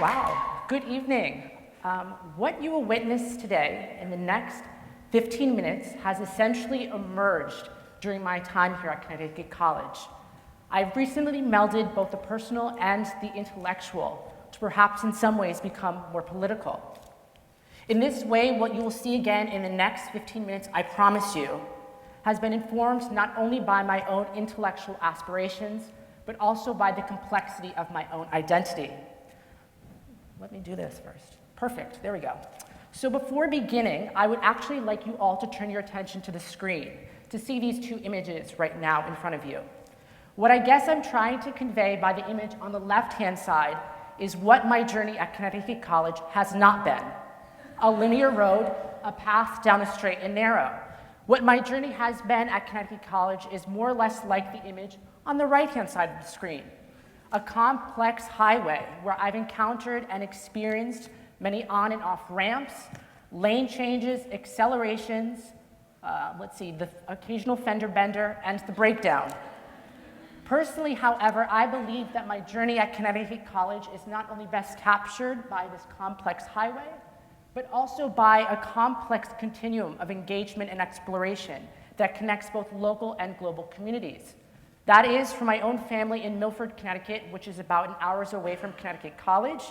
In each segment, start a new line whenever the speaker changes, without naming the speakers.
Wow, good evening. What you will witness today in the next 15 minutes has essentially emerged during my time here at Connecticut College. I've recently melded both the personal and the intellectual to perhaps in some ways become more political. In this way, what you will see again in the next 15 minutes, I promise you, has been informed not only by my own intellectual aspirations, but also by the complexity of my own identity. Let me do this first. Perfect, there we go. So before beginning, I would actually like you all to turn your attention to the screen to see these two images right now in front of you. What I guess I'm trying to convey by the image on the left-hand side is what my journey at Connecticut College has not been. A linear road, a path down a straight and narrow. What my journey has been at Connecticut College is more or less like the image on the right-hand side of the screen. A complex highway where I've encountered and experienced many on and off ramps, lane changes, accelerations, the occasional fender bender, and the breakdown. Personally, however, I believe that my journey at Connecticut College is not only best captured by this complex highway, but also by a complex continuum of engagement and exploration that connects both local and global communities. That is from my own family in Milford, Connecticut, which is about an hour's away from Connecticut College,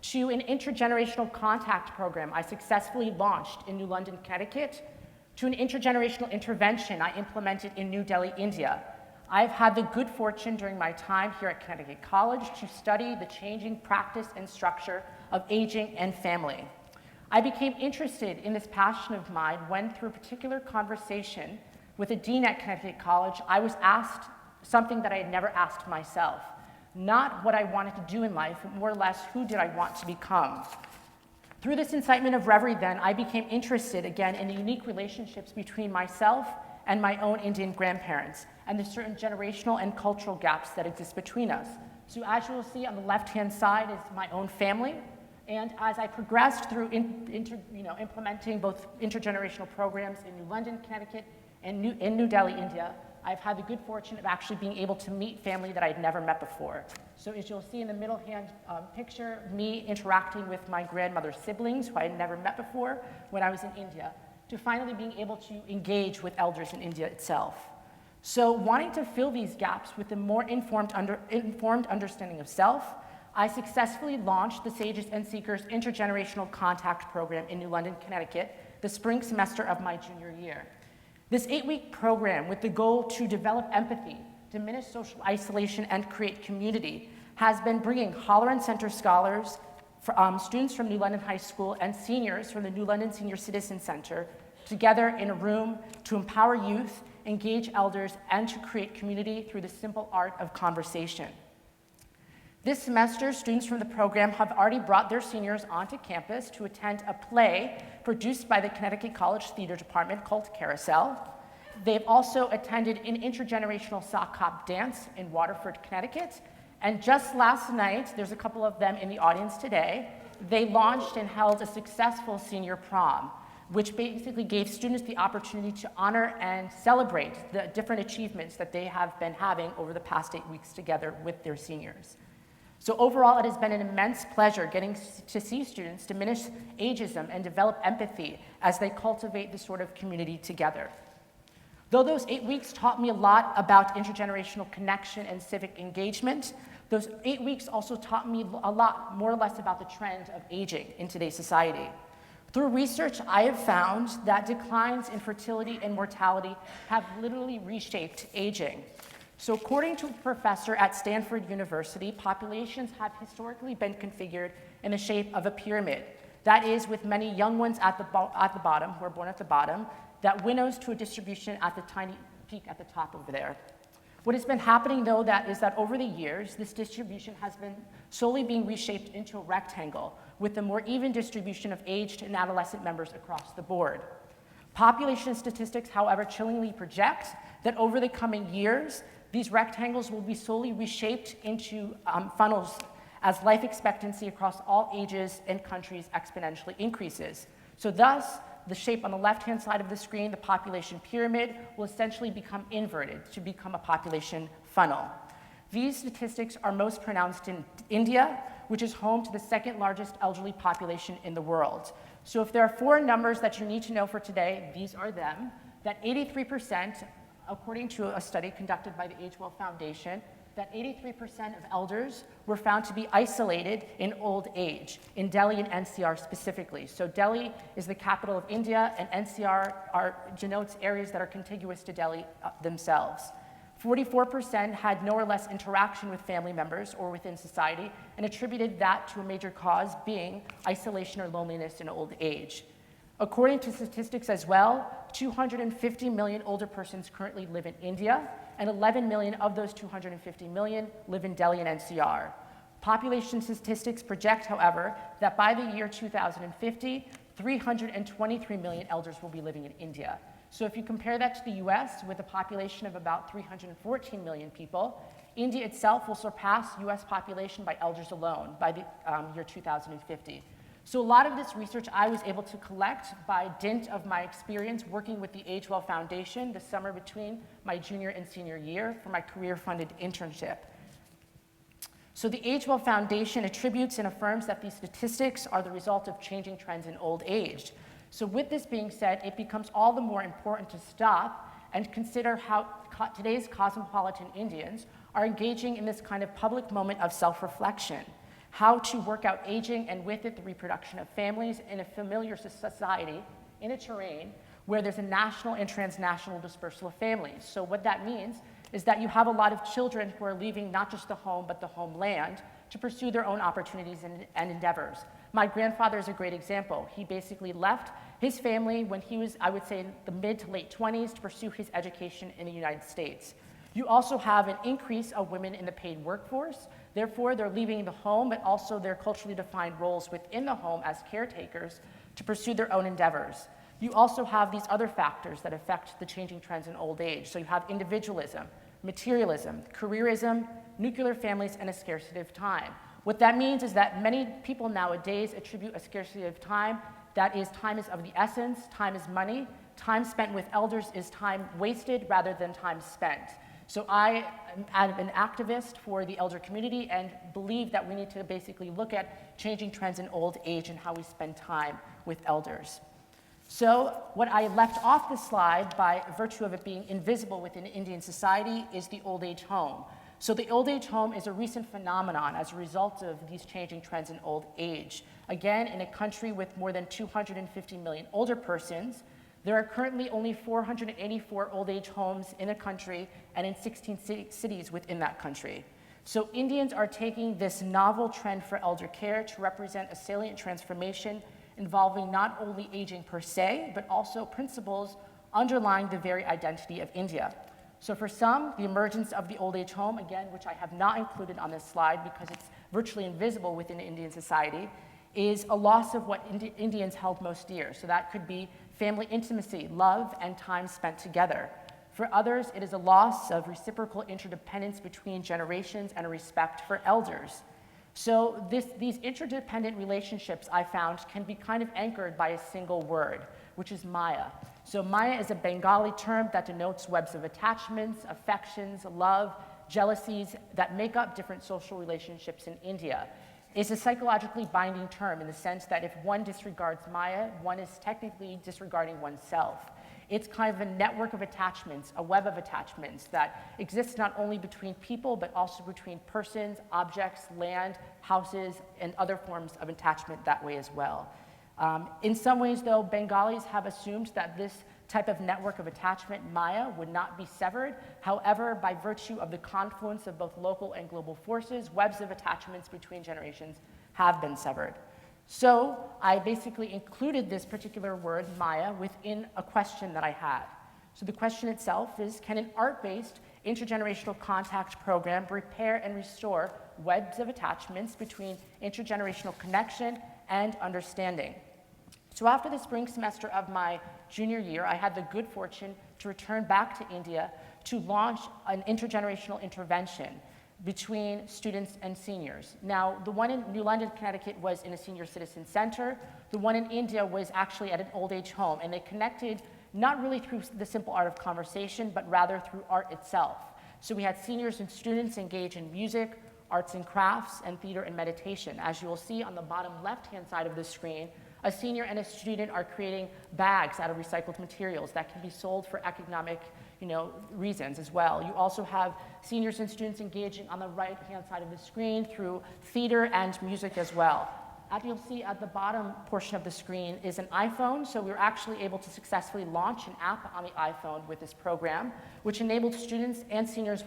to an intergenerational contact program I successfully launched in New London, Connecticut, to an intergenerational intervention I implemented in New Delhi, India. I've had the good fortune during my time here at Connecticut College to study the changing practice and structure of aging and family. I became interested in this passion of mine when, through a particular conversation with a dean at Connecticut College, I was asked something that I had never asked myself. Not what I wanted to do in life, but more or less, who did I want to become? Through this incitement of reverie, then, I became interested again in the unique relationships between myself and my own Indian grandparents, and the certain generational and cultural gaps that exist between us. So as you will see on the left-hand side is my own family. And as I progressed through implementing both intergenerational programs in New London, Connecticut, and in New Delhi, India, I've had the good fortune of actually being able to meet family that I'd never met before. So as you'll see in the middle hand picture, me interacting with my grandmother's siblings, who I had never met before when I was in India, to finally being able to engage with elders in India itself. So wanting to fill these gaps with a more informed understanding of self, I successfully launched the Sages and Seekers Intergenerational Contact Program in New London, Connecticut, the spring semester of my junior year. This 8-week program with the goal to develop empathy, diminish social isolation, and create community has been bringing Holleran Center scholars, students from New London High School, and seniors from the New London Senior Citizen Center together in a room to empower youth, engage elders, and to create community through the simple art of conversation. This semester, students from the program have already brought their seniors onto campus to attend a play produced by the Connecticut College Theater Department called Carousel. They've also attended an intergenerational sock hop dance in Waterford, Connecticut. And just last night, there's a couple of them in the audience today, they launched and held a successful senior prom, which basically gave students the opportunity to honor and celebrate the different achievements that they have been having over the past 8 weeks together with their seniors. So overall, it has been an immense pleasure getting to see students diminish ageism and develop empathy as they cultivate this sort of community together. Though those 8 weeks taught me a lot about intergenerational connection and civic engagement, those 8 weeks also taught me a lot, more or less, about the trend of aging in today's society. Through research, I have found that declines in fertility and mortality have literally reshaped aging. So according to a professor at Stanford University, populations have historically been configured in the shape of a pyramid. That is, with many young ones at the bottom, who are born at the bottom, that winnows to a distribution at the tiny peak at the top over there. What has been happening, though, is that over the years, this distribution has been slowly being reshaped into a rectangle, with a more even distribution of aged and adolescent members across the board. Population statistics, however, chillingly project that over the coming years, these rectangles will be slowly reshaped into funnels as life expectancy across all ages and countries exponentially increases. So thus, the shape on the left-hand side of the screen, the population pyramid, will essentially become inverted to become a population funnel. These statistics are most pronounced in India, which is home to the second largest elderly population in the world. So if there are 4 numbers that you need to know for today, these are them. That 83%, according to a study conducted by the AgeWell Foundation, that 83% of elders were found to be isolated in old age, in Delhi and NCR specifically. So Delhi is the capital of India, and NCR denotes areas that are contiguous to Delhi themselves. 44% had no or less interaction with family members or within society, and attributed that to a major cause being isolation or loneliness in old age. According to statistics as well, 250 million older persons currently live in India, and 11 million of those 250 million live in Delhi and NCR. Population statistics project, however, that by the year 2050, 323 million elders will be living in India. So if you compare that to the US, with a population of about 314 million people, India itself will surpass US population by elders alone by the year 2050. So a lot of this research I was able to collect by dint of my experience working with the AgeWell Foundation the summer between my junior and senior year for my career-funded internship. So the AgeWell Foundation attributes and affirms that these statistics are the result of changing trends in old age. So with this being said, it becomes all the more important to stop and consider how today's cosmopolitan Indians are engaging in this kind of public moment of self-reflection. How to work out aging and with it the reproduction of families in a familiar society in a terrain where there's a national and transnational dispersal of families. So what that means is that you have a lot of children who are leaving not just the home but the homeland to pursue their own opportunities and endeavors. My grandfather is a great example. He basically left his family when he was, I would say, in the mid to late 20s to pursue his education in the United States. You also have an increase of women in the paid workforce. Therefore, they're leaving the home, but also their culturally defined roles within the home as caretakers to pursue their own endeavors. You also have these other factors that affect the changing trends in old age. So you have individualism, materialism, careerism, nuclear families, and a scarcity of time. What that means is that many people nowadays attribute a scarcity of time. That is, time is of the essence, time is money. Time spent with elders is time wasted rather than time spent. So I am an activist for the elder community and believe that we need to basically look at changing trends in old age and how we spend time with elders. So what I left off this slide by virtue of it being invisible within Indian society is the old age home. So the old age home is a recent phenomenon as a result of these changing trends in old age. Again, in a country with more than 250 million older persons, there are currently only 484 old age homes in the country and in 16 cities within that country. So Indians are taking this novel trend for elder care to represent a salient transformation involving not only aging per se, but also principles underlying the very identity of India. So for some, the emergence of the old age home, again, which I have not included on this slide because it's virtually invisible within Indian society, is a loss of what Indians held most dear. So that could be family intimacy, love, and time spent together. For others, it is a loss of reciprocal interdependence between generations and a respect for elders. So these interdependent relationships, I found, can be kind of anchored by a single word, which is Maya. So Maya is a Bengali term that denotes webs of attachments, affections, love, jealousies that make up different social relationships in India. It's a psychologically binding term in the sense that if one disregards Maya, one is technically disregarding oneself. It's kind of a network of attachments, a web of attachments that exists not only between people, but also between persons, objects, land, houses, and other forms of attachment that way as well. In some ways, though, Bengalis have assumed that this type of network of attachment, Maya, would not be severed. However, by virtue of the confluence of both local and global forces, webs of attachments between generations have been severed. So I basically included this particular word, Maya, within a question that I had. So the question itself is, can an art-based intergenerational contact program repair and restore webs of attachments between intergenerational connection and understanding? So after the spring semester of my junior year, I had the good fortune to return back to India to launch an intergenerational intervention between students and seniors. Now, the one in New London, Connecticut was in a senior citizen center. The one in India was actually at an old age home, and they connected not really through the simple art of conversation, but rather through art itself. So we had seniors and students engage in music, arts and crafts, and theater and meditation. As you will see on the bottom left-hand side of the screen, a senior and a student are creating bags out of recycled materials that can be sold for economic reasons as well. You also have seniors and students engaging on the right-hand side of the screen through theater and music as well. As you'll see at the bottom portion of the screen is an iPhone, so we were actually able to successfully launch an app on the iPhone with this program, which enabled students and seniors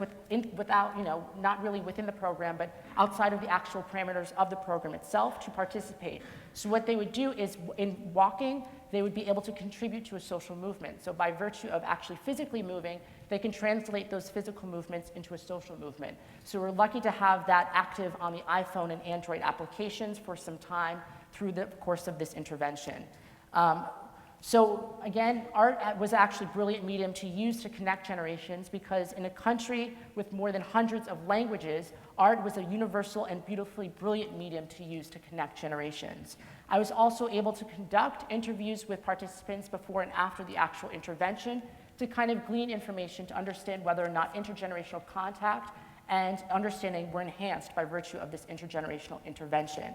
without, not really within the program, but outside of the actual parameters of the program itself to participate. So what they would do is, in walking, they would be able to contribute to a social movement. So by virtue of actually physically moving, they can translate those physical movements into a social movement. So we're lucky to have that active on the iPhone and Android applications for some time through the course of this intervention. So again, art was actually a brilliant medium to use to connect generations, because in a country with more than hundreds of languages, art was a universal and beautifully brilliant medium to use to connect generations. I was also able to conduct interviews with participants before and after the actual intervention to kind of glean information to understand whether or not intergenerational contact and understanding were enhanced by virtue of this intergenerational intervention.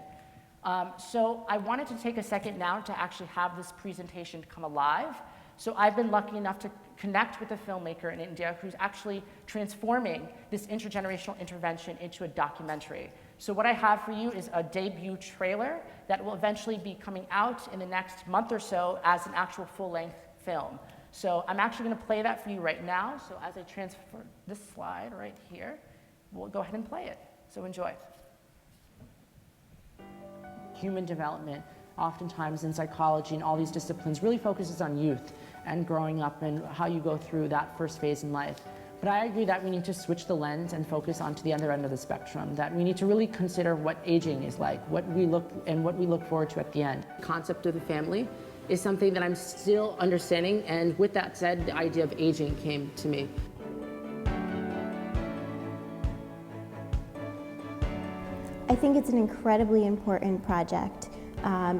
So I wanted to take a second now to actually have this presentation come alive. So I've been lucky enough to connect with a filmmaker in India who's actually transforming this intergenerational intervention into a documentary. So what I have for you is a debut trailer that will eventually be coming out in the next month or so as an actual full-length film. So I'm actually going to play that for you right now. So as I transfer this slide right here, we'll go ahead and play it. So enjoy. Human development, oftentimes in psychology and all these disciplines, really focuses on youth and growing up and how you go through that first phase in life. But I agree that we need to switch the lens and focus onto the other end of the spectrum, that we need to really consider what aging is like, what we look forward to at the end. The concept of the family is something that I'm still understanding, and with that said, the idea of aging came to me.
I think it's an incredibly important project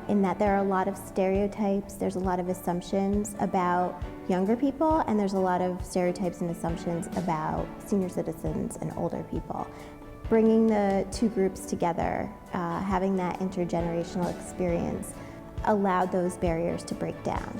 in that there are a lot of stereotypes, there's a lot of assumptions about younger people, and there's a lot of stereotypes and assumptions about senior citizens and older people. Bringing the two groups together, having that intergenerational experience, allowed those barriers to break down.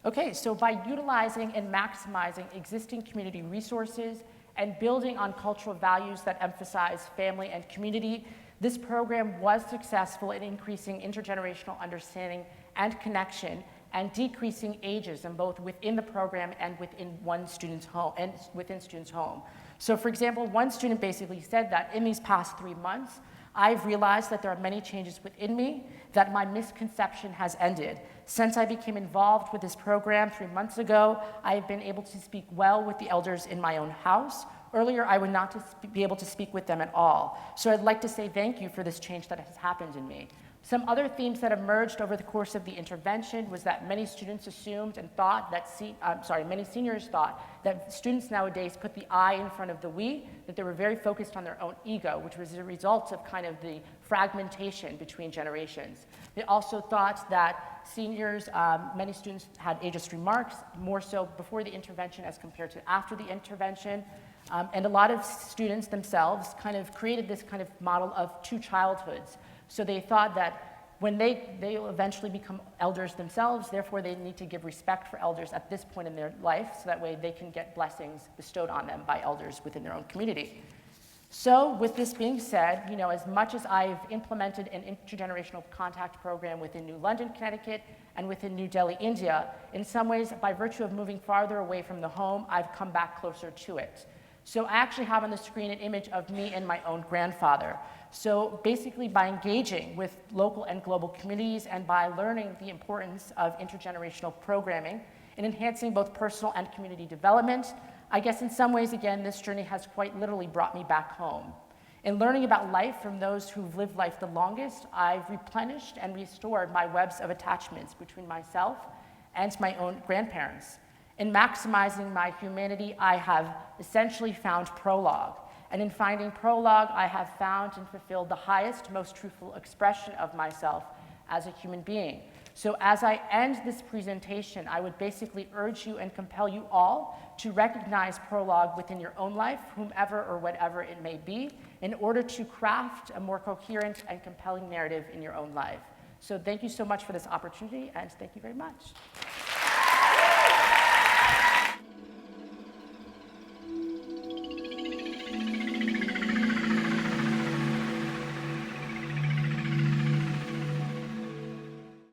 Okay, so by utilizing and maximizing existing community resources and building on cultural values that emphasize family and community, this program was successful in increasing intergenerational understanding and connection and decreasing ageism both within the program and within students' home. So for example, one student basically said that in these past 3 months, I've realized that there are many changes within me, that my misconception has ended. Since I became involved with this program 3 months ago, I've been able to speak well with the elders in my own house. Earlier, I would not be able to speak with them at all. So I'd like to say thank you for this change that has happened in me. Some other themes that emerged over the course of the intervention was that many students assumed and thought that, many seniors thought that students nowadays put the I in front of the we, that they were very focused on their own ego, which was a result of kind of the fragmentation between generations. They also thought that seniors, many students had ageist remarks, more so before the intervention as compared to after the intervention. And a lot of students themselves kind of created this kind of model of two childhoods. So they thought that when they will eventually become elders themselves, therefore they need to give respect for elders at this point in their life, so that way they can get blessings bestowed on them by elders within their own community. So with this being said, as much as I've implemented an intergenerational contact program within New London, Connecticut, and within New Delhi, India, in some ways, by virtue of moving farther away from the home, I've come back closer to it. So I actually have on the screen an image of me and my own grandfather. So basically, by engaging with local and global communities and by learning the importance of intergenerational programming in enhancing both personal and community development, I guess in some ways, again, this journey has quite literally brought me back home. In learning about life from those who've lived life the longest, I've replenished and restored my webs of attachments between myself and my own grandparents. In maximizing my humanity, I have essentially found prologue. And in finding prologue, I have found and fulfilled the highest, most truthful expression of myself as a human being. So as I end this presentation, I would basically urge you and compel you all to recognize prologue within your own life, whomever or whatever it may be, in order to craft a more coherent and compelling narrative in your own life. So thank you so much for this opportunity, and thank you very much.